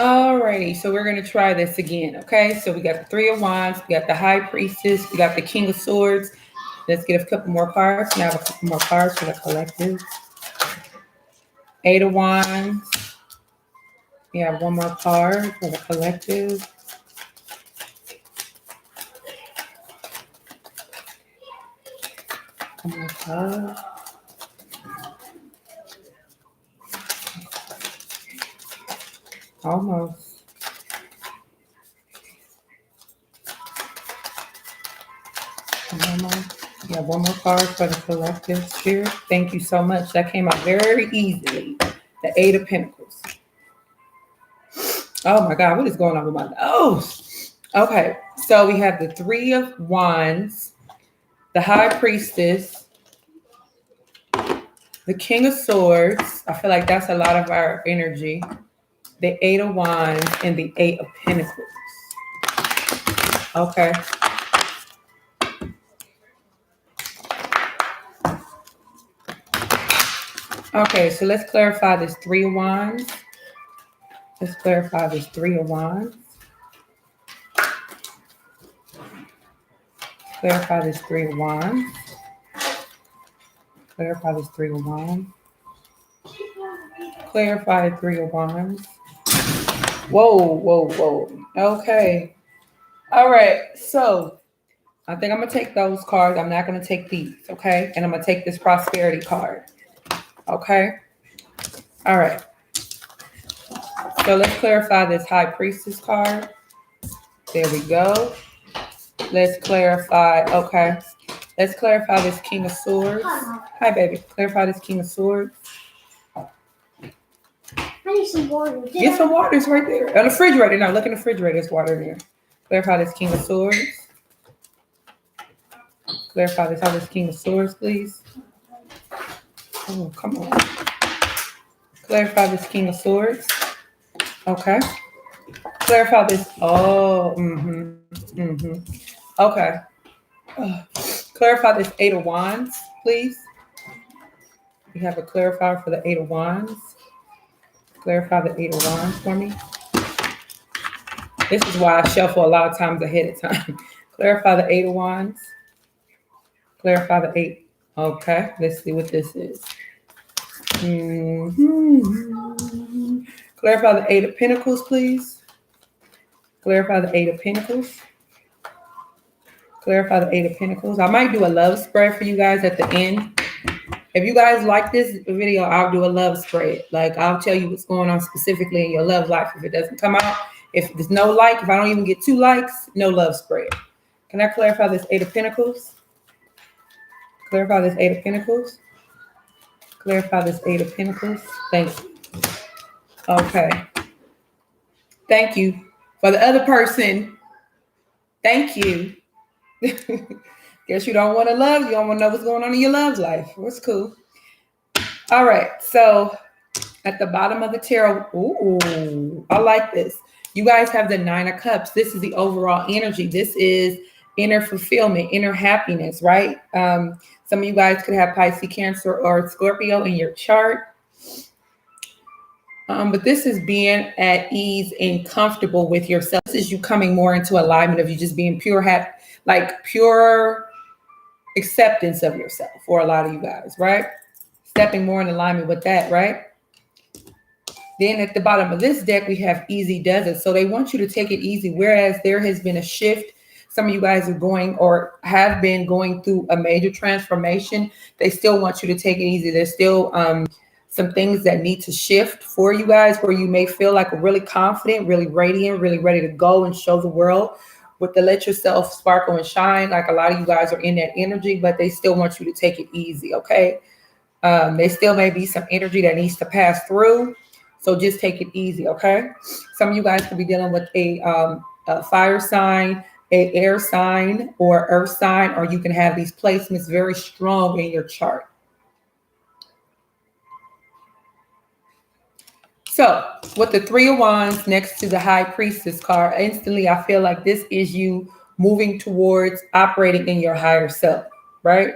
Alrighty, so we're gonna try this again. Okay, so we got the Three of Wands, we got the High Priestess, we got the King of Swords. Let's get a couple more cards. Now a couple more cards for the collective. Eight of Wands. We have one more card for the collective. One more card. Almost. Almost. Yeah, one more card for the collective spirit. Thank you so much. That came out very easily. The Eight of Pentacles. Oh my God, what is going on with my nose? Okay, so we have the Three of Wands, the High Priestess, the King of Swords. I feel like that's a lot of our energy. The Eight of Wands and the Eight of Pentacles. Okay. Okay, so let's clarify this Three of Wands. Let's clarify this Three of Wands. Clarify this Three of Wands. Clarify this Three of Wands. Clarify the Three of Wands. Whoa, whoa, whoa. Okay. All right. So I think I'm going to take those cards. I'm not going to take these. Okay. And I'm going to take this prosperity card. Okay. All right. So let's clarify this High Priestess card. There we go. Let's clarify. Okay. Let's clarify this King of Swords. Hi, baby. Clarify this King of Swords. I need some water. Get some water. It's right there. On the refrigerator. No, look in the refrigerator. There's water in there. Clarify this King of Swords. Clarify this King of Swords, please. Oh, come on. Clarify this King of Swords. Okay. Clarify this. Oh, Okay. Clarify this Eight of Wands, please. We have a clarifier for the Eight of Wands. Clarify the Eight of Wands for me. This is why I shuffle a lot of times ahead of time. Clarify the Eight of Wands. Clarify the Eight. Okay, let's see what this is. Clarify the Eight of Pentacles, please. Clarify the Eight of Pentacles. Clarify the Eight of Pentacles. I might do a love spread for you guys at the end. If you guys like this video, I'll do a love spread. Like, I'll tell you what's going on specifically in your love life if it doesn't come out. If there's no like, if I don't even get 2 likes, no love spread. Can I clarify this Eight of Pentacles? Clarify this Eight of Pentacles. Clarify this Eight of Pentacles. Thank you. Okay. Thank you. For the other person, thank you. Guess you don't want to love. You don't want to know what's going on in your love life. That's cool. All right. So at the bottom of the tarot, ooh, I like this. You guys have the Nine of Cups. This is the overall energy. This is inner fulfillment, inner happiness, right? Some of you guys could have Pisces, Cancer, or Scorpio in your chart. But this is being at ease and comfortable with yourself. This is you coming more into alignment of you just being pure happy, like pure acceptance of yourself for a lot of you guys, right? Stepping more in alignment with that, right? Then at the bottom of this deck, we have easy does it. So they want you to take it easy, whereas there has been a shift. Some of you guys are going or have been going through a major transformation. They still want you to take it easy. There's still some things that need to shift for you guys where you may feel like really confident, really radiant, really ready to go and show the world. With the let yourself sparkle and shine, like a lot of you guys are in that energy, but they still want you to take it easy, okay? There still may be some energy that needs to pass through, so just take it easy, okay? Some of you guys could be dealing with a fire sign, a air sign, or earth sign, or you can have these placements very strong in your chart. So with the Three of Wands next to the High Priestess card, instantly I feel like this is you moving towards operating in your higher self, right?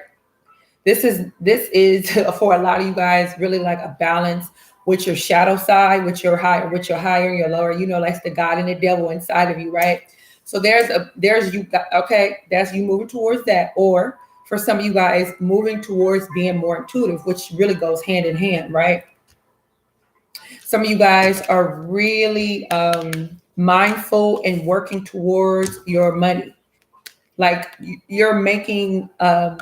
This is for a lot of you guys really like a balance with your shadow side, with your higher and your lower, you know, that's the God and the devil inside of you, right? So there's you, okay, that's you moving towards that. Or for some of you guys, moving towards being more intuitive, which really goes hand in hand, right? Some of you guys are really mindful and working towards your money. Like you're making, for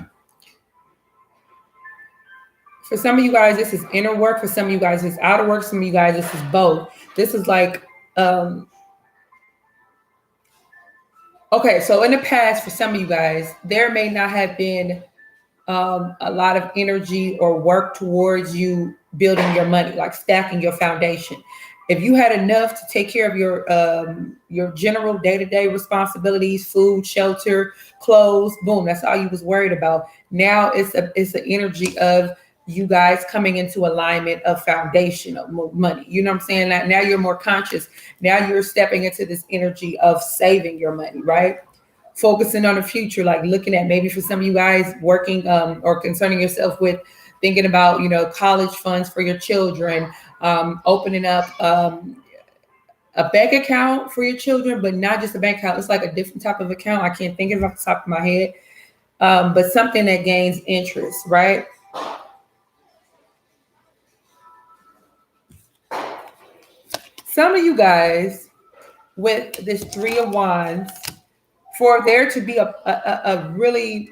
some of you guys, this is inner work. For some of you guys, it's outer work. Some of you guys, this is both. This is like, okay, so in the past, for some of you guys, there may not have been a lot of energy or work towards you building your money, like stacking your foundation. If you had enough to take care of your general day-to-day responsibilities, food, shelter, clothes, boom, that's all you was worried about. Now it's the energy of you guys coming into alignment of foundation of money. You know what I'm saying? Now you're more conscious. Now you're stepping into this energy of saving your money, right? Focusing on the future, like looking at maybe for some of you guys working or concerning yourself with thinking about, you know, college funds for your children, opening up a bank account for your children, but not just a bank account. It's like a different type of account. I can't think of it off the top of my head, but something that gains interest, right? Some of you guys with this Three of Wands, for there to be a really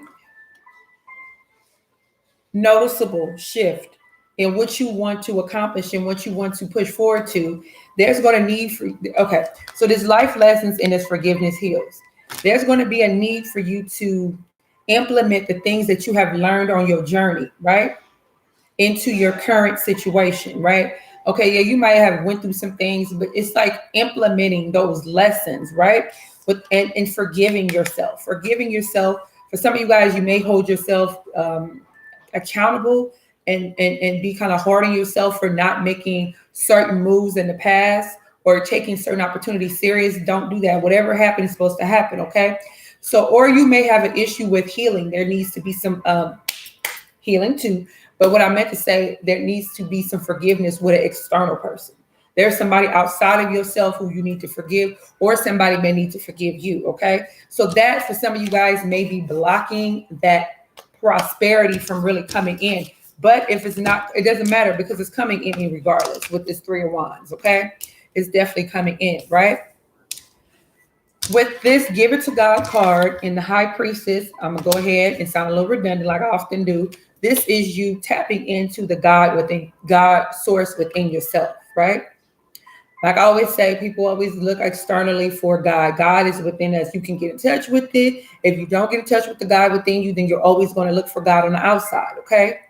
noticeable shift in what you want to accomplish and what you want to push forward to, there's going to need for, okay, so this life lessons and this forgiveness heals. There's going to be a need for you to implement the things that you have learned on your journey, right, into your current situation, right? Okay, yeah, you might have went through some things, but it's like implementing those lessons, right? And forgiving yourself. Forgiving yourself. For some of you guys, you may hold yourself accountable and be kind of hard on yourself for not making certain moves in the past or taking certain opportunities serious. Don't do that. Whatever happened is supposed to happen, okay? So, or you may have an issue with healing. There needs to be some healing too. But what I meant to say, there needs to be some forgiveness with an external person. There's somebody outside of yourself who you need to forgive, or somebody may need to forgive you, okay? So that, for some of you guys, may be blocking that prosperity from really coming in. But if it's not, it doesn't matter because it's coming in regardless with this Three of Wands, okay? It's definitely coming in, right? With this Give It to God card in the High Priestess, I'm going to go ahead and sound a little redundant like I often do. This is you tapping into the God within, God source within yourself, right? Like I always say, people always look externally for God. God is within us. You can get in touch with it. If you don't get in touch with the God within you, then you're always going to look for God on the outside, okay?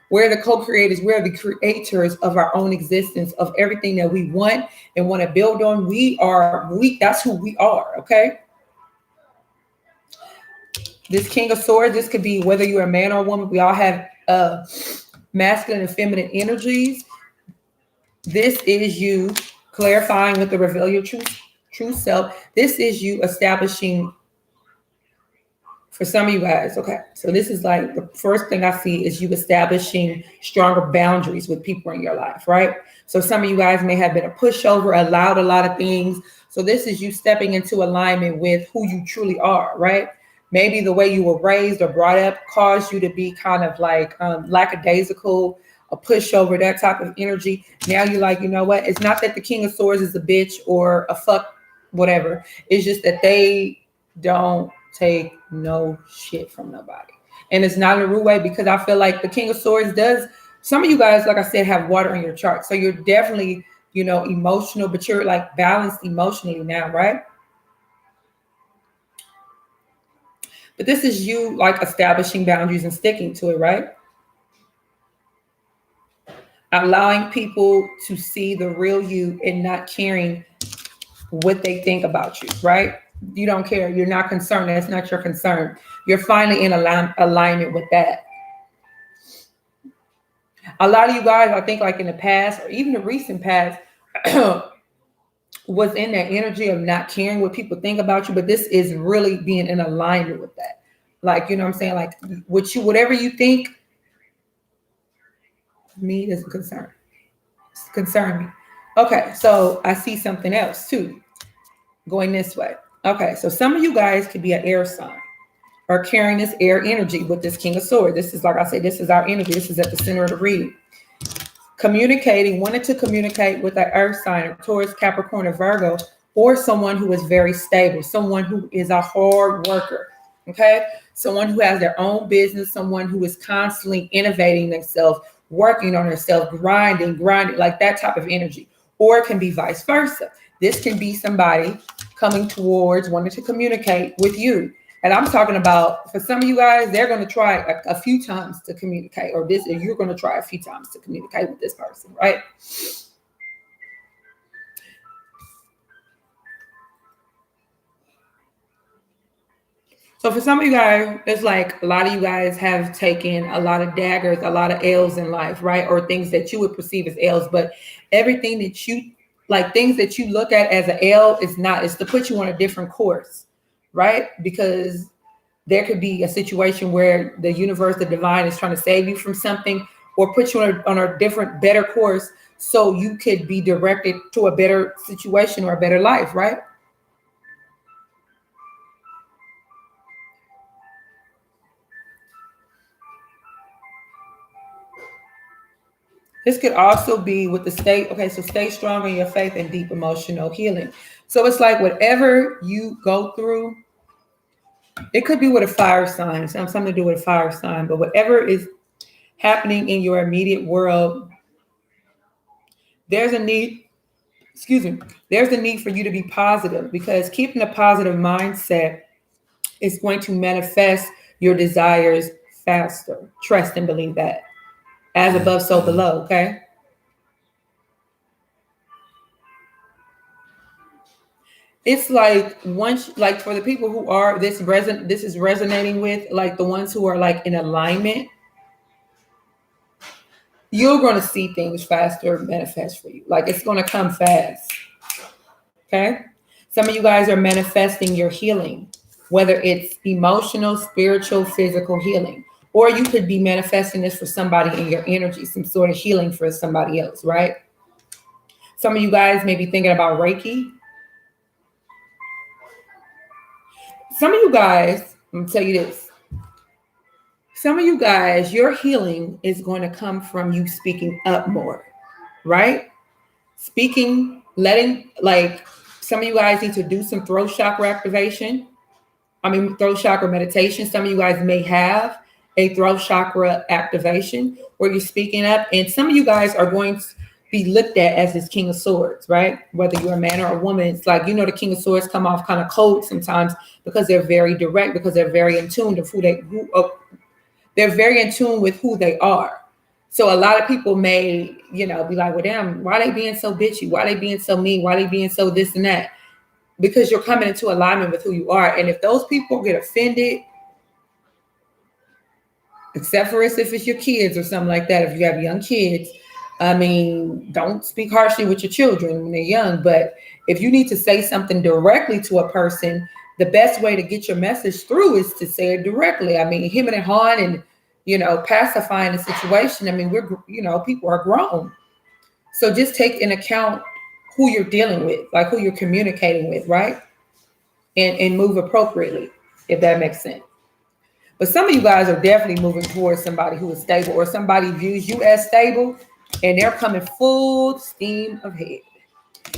We're the co-creators. We're the creators of our own existence, of everything that we want and want to build on. That's who we are, okay? This King of Swords, this could be whether you're a man or a woman. We all have masculine and feminine energies. This is you clarifying with the reveal your true self. This is you establishing, for some of you guys, okay, so this is like the first thing I see is you establishing stronger boundaries with people in your life, right? So some of you guys may have been a pushover, allowed a lot of things. So this is you stepping into alignment with who you truly are, right? Maybe the way you were raised or brought up caused you to be kind of like lackadaisical, a pushover, that type of energy. Now you're like, you know what? It's not that the King of Swords is a bitch or a fuck, whatever. It's just that they don't take no shit from nobody. And it's not in a rude way, because I feel like the King of Swords does, some of you guys, like I said, have water in your chart. So you're definitely, you know, emotional, but you're like balanced emotionally now, right? But this is you like establishing boundaries and sticking to it, right? Allowing people to see the real you and not caring what they think about you, right? You don't care. You're not concerned. That's not your concern. You're finally in alignment with that. A lot of you guys, I think like in the past or even the recent past, was in that energy of not caring what people think about you, but this is really being in alignment with that. Like, you know what I'm saying? Like whatever you think, me doesn't concern. concern me. Okay, so I see something else too going this way. Okay, so some of you guys could be an air sign or carrying this air energy with this King of Swords. This is, like I said, this is our energy. This is at the center of the read. Communicating, wanted to communicate with an earth sign, Taurus, Capricorn, or Virgo, or someone who is very stable, someone who is a hard worker, okay? Someone who has their own business, someone who is constantly innovating themselves, working on themselves, grinding, like that type of energy. Or it can be vice versa. This can be somebody coming towards wanting to communicate with you. And I'm talking about, for some of you guys, they're going to try a few times to communicate, or you're going to try a few times to communicate with this person, right? So for some of you guys, it's like a lot of you guys have taken a lot of daggers, a lot of L's in life, right? Or things that you would perceive as L's, but everything that you, like things that you look at as an L is not, it's to put you on a different course, right? Because there could be a situation where the universe, the divine, is trying to save you from something or put you on a different, better course so you could be directed to a better situation or a better life, right? This could also be with the state. Okay, so stay strong in your faith and deep emotional healing. So it's like whatever you go through, it could be with a fire sign, something to do with a fire sign, but whatever is happening in your immediate world, there's a need, there's a need for you to be positive, because keeping a positive mindset is going to manifest your desires faster. Trust and believe that. As above, so below, okay? It's like once, like for the people who are this is resonating with, like the ones who are like in alignment, you're going to see things faster manifest for you. Like it's going to come fast. Okay. Some of you guys are manifesting your healing, whether it's emotional, spiritual, physical healing, or you could be manifesting this for somebody in your energy, some sort of healing for somebody else, right? Some of you guys may be thinking about Reiki. Some of you guys, I'm going to tell you this. Some of you guys, your healing is going to come from you speaking up more, right? Speaking, letting, like some of you guys need to do some throat chakra activation. Throat chakra meditation. Some of you guys may have a throat chakra activation where you're speaking up. And some of you guys are going to be looked at as this King of Swords, right? Whether you're a man or a woman, it's like, the King of Swords come off kind of cold sometimes because they're very direct, because they're very in tune to they're very in tune with who they are. So a lot of people may, be like, well, damn, why they being so bitchy? Why they being so mean? Why they being so this and that? Because you're coming into alignment with who you are. And if those people get offended, except for if it's your kids or something like that, if you have young kids, don't speak harshly with your children when they're young. But if you need to say something directly to a person, the best way to get your message through is to say it directly. Him and hawing and, pacifying the situation. We're, people are grown. So just take into account who you're dealing with, like who you're communicating with, right? And move appropriately, if that makes sense. But some of you guys are definitely moving towards somebody who is stable, or somebody views you as stable and they're coming full steam ahead.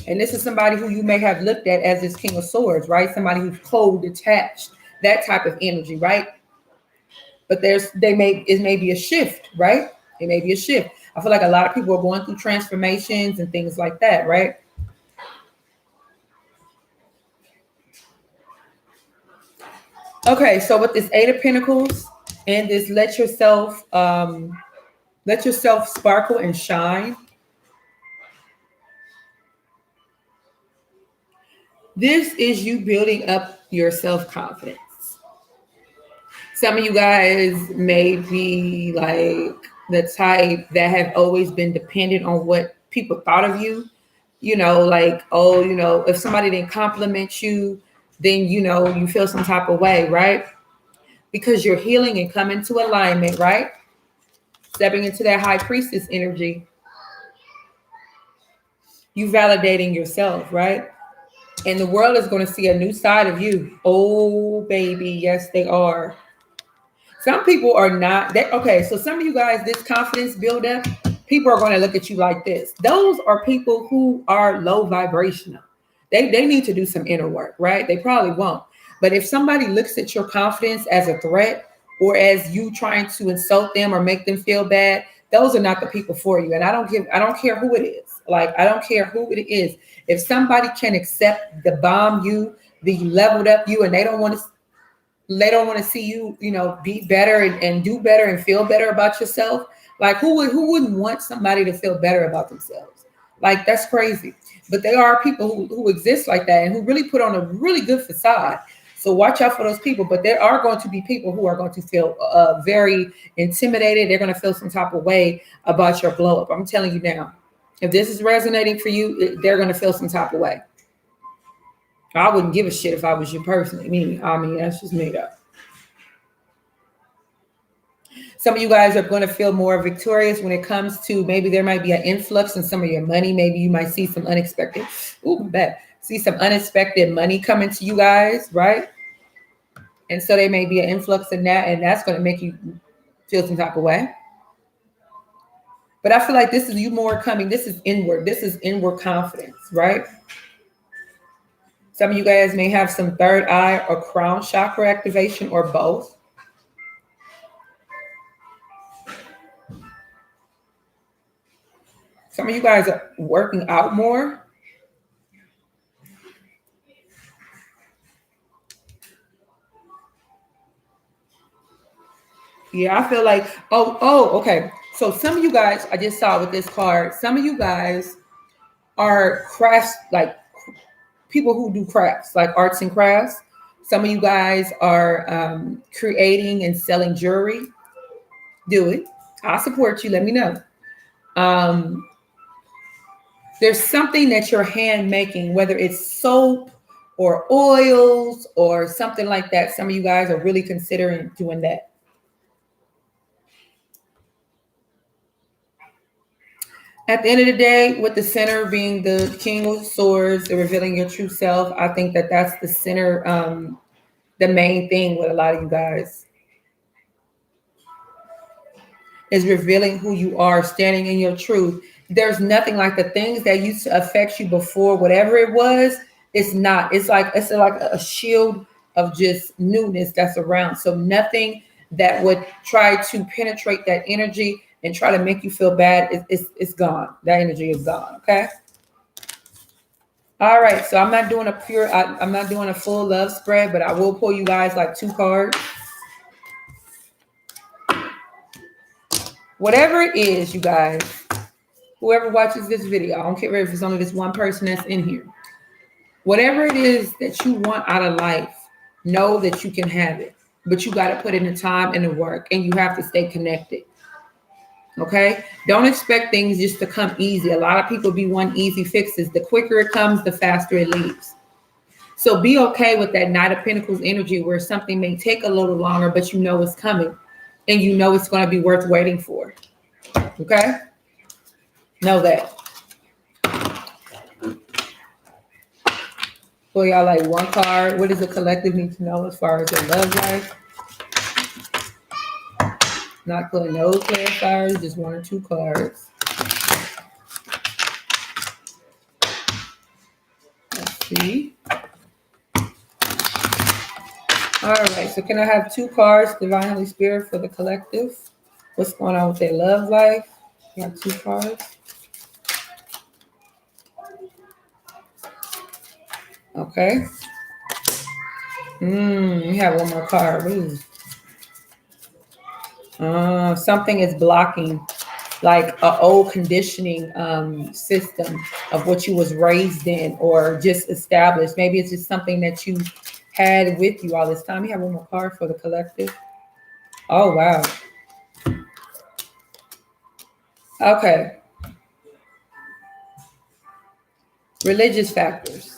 And this is somebody who you may have looked at as this King of Swords, right? Somebody who's cold, detached, that type of energy, right? But it may be a shift, right? It may be a shift. I feel like a lot of people are going through transformations and things like that, right? Okay, so with this Eight of Pentacles and this let yourself sparkle and shine. This is you building up your self-confidence. Some of you guys may be like the type that have always been dependent on what people thought of you. If somebody didn't compliment you, then, you feel some type of way, right? Because you're healing and coming to alignment, right? Stepping into that high priestess energy. You validating yourself, right? And the world is going to see a new side of you. Oh, baby. Yes, they are. Some people are not that okay. So some of you guys, this confidence buildup, people are going to look at you like this. Those are people who are low vibrational. They need to do some inner work, right? They probably won't. But if somebody looks at your confidence as a threat or as you trying to insult them or make them feel bad, those are not the people for you. And I don't care who it is. Like I don't care who it is. If somebody can accept the bomb you, the leveled up you, and they don't want to see you, be better and do better and feel better about yourself. Like who wouldn't want somebody to feel better about themselves? Like that's crazy. But there are people who exist like that and who really put on a really good facade. So watch out for those people. But there are going to be people who are going to feel very intimidated. They're going to feel some type of way about your blow up. I'm telling you now, if this is resonating for you, they're going to feel some type of way. I wouldn't give a shit if I was you personally. I mean, that's just made up. Some of you guys are going to feel more victorious when it comes to maybe there might be an influx in some of your money. Maybe you might see some unexpected, see some unexpected money coming to you guys, right? And so there may be an influx in that, and that's going to make you feel some type of way. But I feel like this is you more coming. This is inward. This is inward confidence, right? Some of you guys may have some third eye or crown chakra activation or both. Some of you guys are working out more. Yeah, I feel like, okay. So some of you guys, I just saw with this card, some of you guys are crafts, like people who do crafts, like arts and crafts. Some of you guys are creating and selling jewelry. Do it. I'll support you. Let me know. There's something that you're hand making, whether it's soap or oils or something like that. Some of you guys are really considering doing that. At the end of the day, with the center being the King of Swords, the revealing your true self, I think that that's the center, the main thing with a lot of you guys is revealing who you are, standing in your truth. There's nothing like the things that used to affect you before, whatever it was, it's not. It's like a shield of just newness that's around. So nothing that would try to penetrate that energy and try to make you feel bad, it's gone. That energy is gone. Okay. All right. So I'm not doing I'm not doing a full love spread, but I will pull you guys like 2 cards. Whatever it is, you guys, whoever watches this video, I don't care if it's only this one person that's in here. Whatever it is that you want out of life, know that you can have it, but you got to put in the time and the work, and you have to stay connected. Okay? Don't expect things just to come easy. A lot of people be wanting easy fixes. The quicker it comes, the faster it leaves. So be okay with that Knight of Pentacles energy where something may take a little longer, but you know it's coming and you know it's going to be worth waiting for. Okay? Know that. Pull y'all like 1 card. What does the collective need to know as far as their love life? Not pulling no clarifiers, just 1 or 2 cards. Let's see. All right, so can I have 2 cards, Divine Holy Spirit, for the collective? What's going on with their love life? You got 2 cards. Okay. We have 1 more card. Ooh. Something is blocking, like an old conditioning system of what you was raised in or just established. Maybe it's just something that you had with you all this time. You have 1 more card for the collective. Oh, wow. Okay. Religious factors.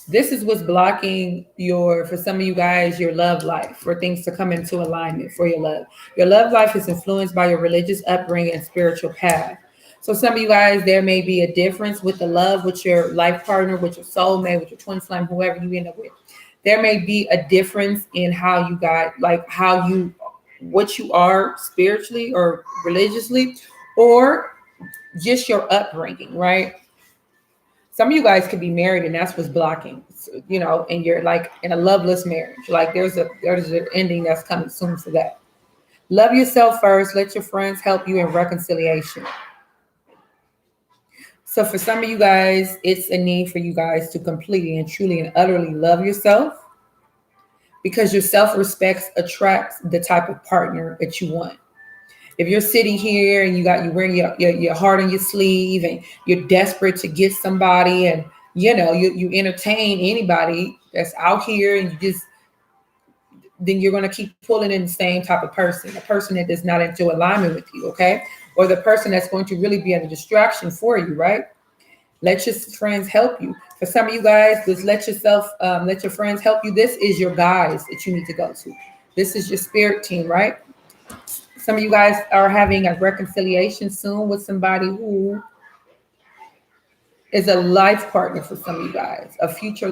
This is what's blocking for some of you guys, your love life, for things to come into alignment for your love. Your love life is influenced by your religious upbringing and spiritual path. So some of you guys, there may be a difference with the love, with your life partner, with your soulmate, with your twin flame, whoever you end up with. There may be a difference in how you got, like what you are spiritually or religiously, or just your upbringing, right? Some of you guys could be married and that's what's blocking, and you're like in a loveless marriage. Like there's an ending that's coming soon for that. Love yourself first. Let your friends help you in reconciliation. So for some of you guys, it's a need for you guys to completely and truly and utterly love yourself, because your self-respect attracts the type of partner that you want. If you're sitting here and you wearing your heart on your sleeve and you're desperate to get somebody, and you entertain anybody that's out here, and then you're going to keep pulling in the same type of person, a person that does not into alignment with you, okay? Or the person that's going to really be a distraction for you, right? Let your friends help you. For some of you guys, just let your friends help you. This is your guys that you need to go to. This is your spirit team, right? Some of you guys are having a reconciliation soon with somebody who is a life partner for some of you guys, a future